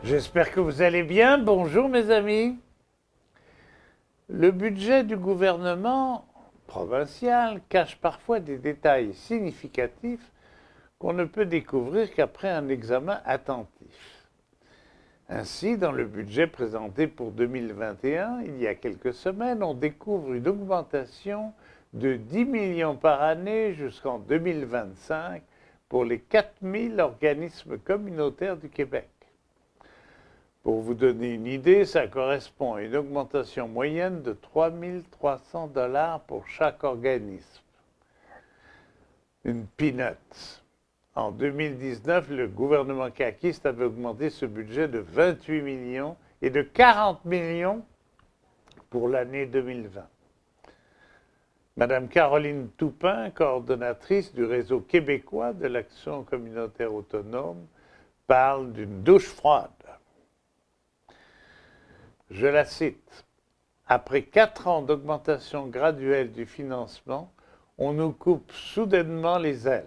J'espère que vous allez bien. Bonjour mes amis. Le budget du gouvernement provincial cache parfois des détails significatifs qu'on ne peut découvrir qu'après un examen attentif. Ainsi, dans le budget présenté pour 2021, il y a quelques semaines, on découvre une augmentation de 10 millions par année jusqu'en 2025 pour les 4000 organismes communautaires du Québec. Pour vous donner une idée, ça correspond à une augmentation moyenne de 3 300 $ pour chaque organisme. Une peanut. En 2019, le gouvernement caquiste avait augmenté ce budget de 28 millions et de 40 millions pour l'année 2020. Madame Caroline Toupin, coordonnatrice du réseau québécois de l'action communautaire autonome, parle d'une douche froide. Je la cite. Après 4 ans d'augmentation graduelle du financement, on nous coupe soudainement les ailes.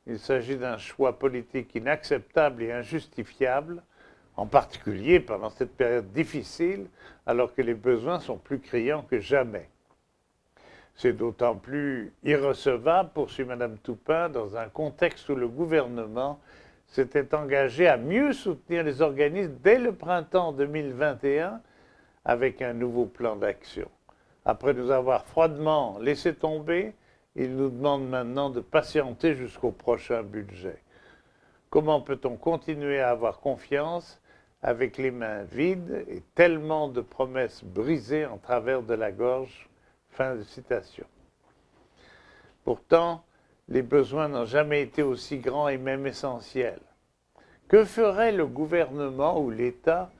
Il s'agit d'un choix politique inacceptable et injustifiable, en particulier pendant cette période difficile, alors que les besoins sont plus criants que jamais. C'est d'autant plus irrecevable, poursuit Mme Toupin, dans un contexte où le gouvernement s'était engagé à mieux soutenir les organismes dès le printemps 2021 avec un nouveau plan d'action. Après nous avoir froidement laissé tomber, il nous demande maintenant de patienter jusqu'au prochain budget. Comment peut-on continuer à avoir confiance avec les mains vides et tellement de promesses brisées en travers de la gorge? Fin de citation. Pourtant, les besoins n'ont jamais été aussi grands et même essentiels. Que ferait le gouvernement ou l'État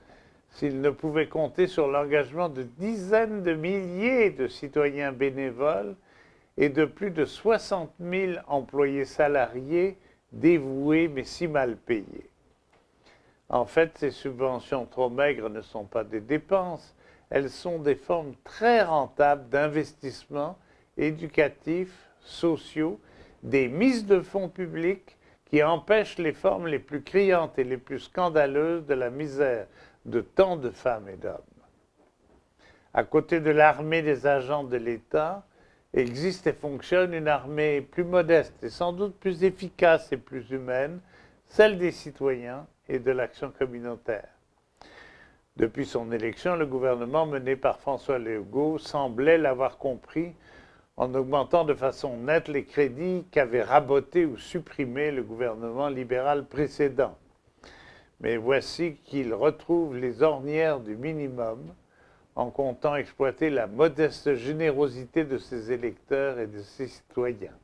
s'il ne pouvait compter sur l'engagement de dizaines de milliers de citoyens bénévoles et de plus de 60 000 employés salariés dévoués mais si mal payés? En fait, ces subventions trop maigres ne sont pas des dépenses, elles sont des formes très rentables d'investissements éducatifs, sociaux, des mises de fonds publics qui empêchent les formes les plus criantes et les plus scandaleuses de la misère de tant de femmes et d'hommes. À côté de l'armée des agents de l'État, existe et fonctionne une armée plus modeste et sans doute plus efficace et plus humaine, celle des citoyens et de l'action communautaire. Depuis son élection, le gouvernement mené par François Legault semblait l'avoir compris en augmentant de façon nette les crédits qu'avait rabotés ou supprimés le gouvernement libéral précédent. Mais voici qu'il retrouve les ornières du minimum en comptant exploiter la modeste générosité de ses électeurs et de ses citoyens.